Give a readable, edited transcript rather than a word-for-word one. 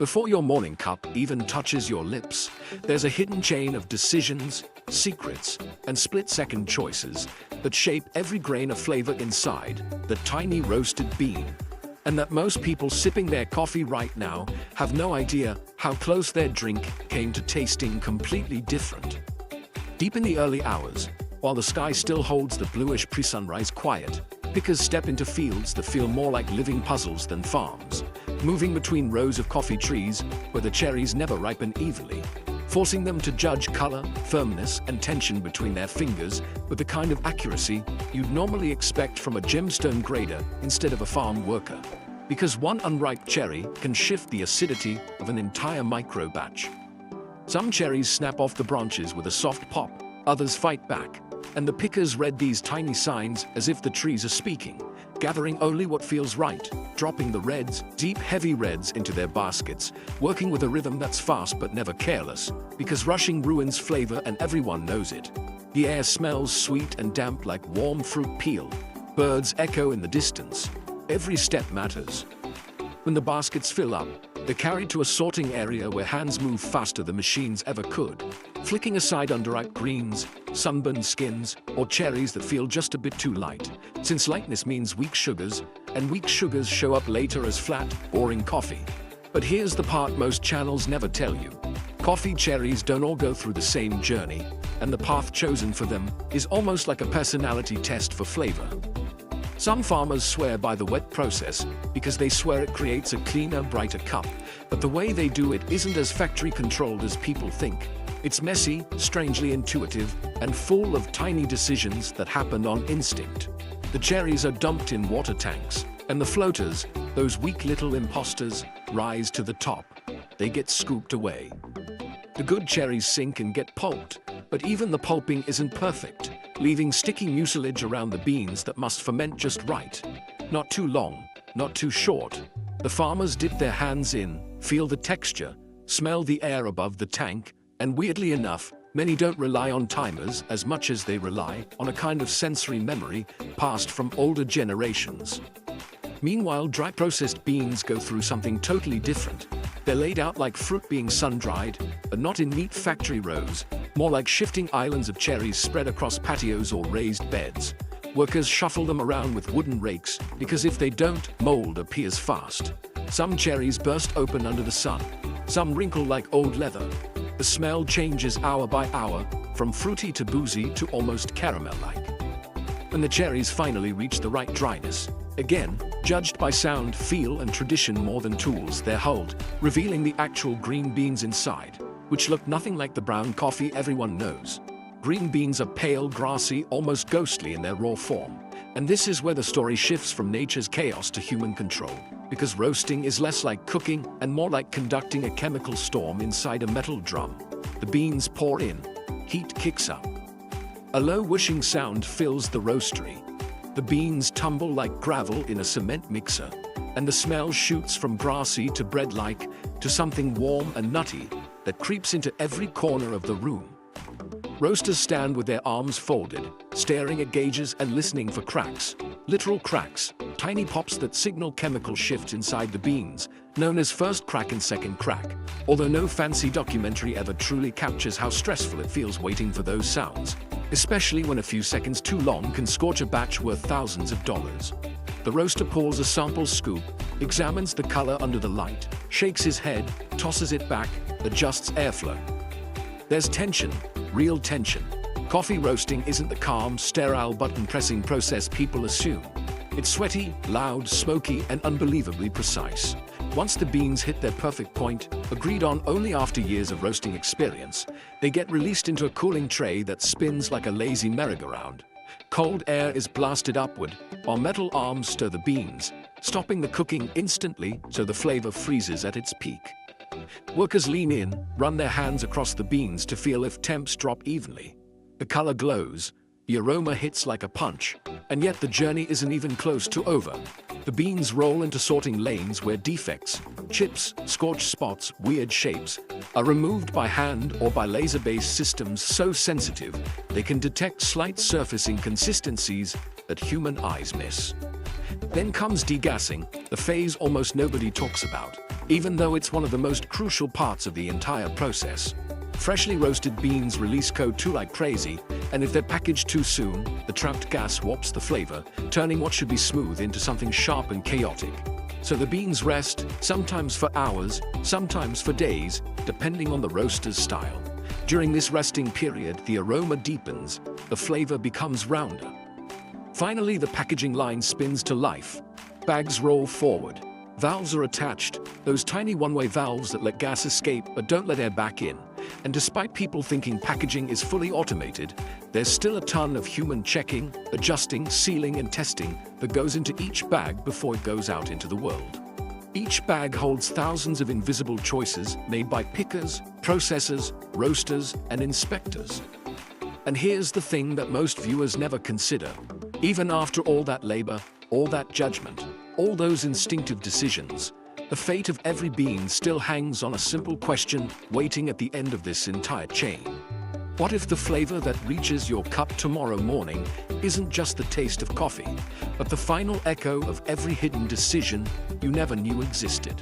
Before your morning cup even touches your lips, there's a hidden chain of decisions, secrets, and split-second choices that shape every grain of flavor inside the tiny roasted bean. And that most people sipping their coffee right now have no idea how close their drink came to tasting completely different. Deep in the early hours, while the sky still holds the bluish pre-sunrise quiet, pickers step into fields that feel more like living puzzles than farms, moving between rows of coffee trees where the cherries never ripen evenly, forcing them to judge color, firmness, and tension between their fingers with the kind of accuracy you'd normally expect from a gemstone grader instead of a farm worker. Because one unripe cherry can shift the acidity of an entire micro batch. Some cherries snap off the branches with a soft pop, others fight back, and the pickers read these tiny signs as if the trees are speaking, gathering only what feels right, dropping the reds, deep heavy reds into their baskets, working with a rhythm that's fast but never careless, because rushing ruins flavor and everyone knows it. The air smells sweet and damp like warm fruit peel. Birds echo in the distance. Every step matters. When the baskets fill up, they're carried to a sorting area where hands move faster than machines ever could, flicking aside underripe greens, sunburned skins, or cherries that feel just a bit too light, since lightness means weak sugars, and weak sugars show up later as flat, boring coffee. But here's the part most channels never tell you. Coffee cherries don't all go through the same journey, and the path chosen for them is almost like a personality test for flavor. Some farmers swear by the wet process because they swear it creates a cleaner, brighter cup, but the way they do it isn't as factory-controlled as people think. It's messy, strangely intuitive, and full of tiny decisions that happen on instinct. The cherries are dumped in water tanks, and the floaters, those weak little imposters, rise to the top. They get scooped away. The good cherries sink and get pulped, but even the pulping isn't perfect, leaving sticky mucilage around the beans that must ferment just right. Not too long, not too short. The farmers dip their hands in, feel the texture, smell the air above the tank, and weirdly enough, many don't rely on timers as much as they rely on a kind of sensory memory passed from older generations. Meanwhile, dry processed beans go through something totally different. They're laid out like fruit being sun-dried, but not in neat factory rows, more like shifting islands of cherries spread across patios or raised beds. Workers shuffle them around with wooden rakes, because if they don't, mold appears fast. Some cherries burst open under the sun. Some wrinkle like old leather. The smell changes hour by hour, from fruity to boozy to almost caramel-like. When the cherries finally reach the right dryness, again, judged by sound, feel, and tradition more than tools, they're hulled, revealing the actual green beans inside, which look nothing like the brown coffee everyone knows. Green beans are pale, grassy, almost ghostly in their raw form. And this is where the story shifts from nature's chaos to human control, because roasting is less like cooking and more like conducting a chemical storm inside a metal drum. The beans pour in. Heat kicks up. A low whooshing sound fills the roastery. The beans tumble like gravel in a cement mixer, and the smell shoots from grassy to bread-like to something warm and nutty that creeps into every corner of the room. Roasters stand with their arms folded, staring at gauges and listening for cracks. Literal cracks, tiny pops that signal chemical shifts inside the beans, known as first crack and second crack, although no fancy documentary ever truly captures how stressful it feels waiting for those sounds, especially when a few seconds too long can scorch a batch worth thousands of dollars. The roaster pours a sample scoop, examines the color under the light, shakes his head, tosses it back, adjusts airflow. There's tension, real tension. Coffee roasting isn't the calm, sterile button-pressing process people assume. It's sweaty, loud, smoky, and unbelievably precise. Once the beans hit their perfect point, agreed on only after years of roasting experience, they get released into a cooling tray that spins like a lazy merry-go-round. Cold air is blasted upward, while metal arms stir the beans, stopping the cooking instantly so the flavor freezes at its peak. Workers lean in, run their hands across the beans to feel if temps drop evenly. The color glows, the aroma hits like a punch, and yet the journey isn't even close to over. The beans roll into sorting lanes where defects, chips, scorched spots, weird shapes, are removed by hand or by laser-based systems so sensitive they can detect slight surface inconsistencies that human eyes miss. Then comes degassing, the phase almost nobody talks about. even though it's one of the most crucial parts of the entire process. Freshly roasted beans release CO2 like crazy, and if they're packaged too soon, the trapped gas warps the flavor, turning what should be smooth into something sharp and chaotic. So the beans rest, sometimes for hours, sometimes for days, depending on the roaster's style. During this resting period, the aroma deepens, the flavor becomes rounder. Finally, the packaging line spins to life. Bags roll forward. Valves are attached, those tiny one-way valves that let gas escape but don't let air back in. And despite people thinking packaging is fully automated, there's still a ton of human checking, adjusting, sealing, and testing that goes into each bag before it goes out into the world. Each bag holds thousands of invisible choices made by pickers, processors, roasters, and inspectors. And here's the thing that most viewers never consider. Even after all that labor, all that judgment, all those instinctive decisions, the fate of every bean still hangs on a simple question waiting at the end of this entire chain. What if the flavor that reaches your cup tomorrow morning isn't just the taste of coffee, but the final echo of every hidden decision you never knew existed?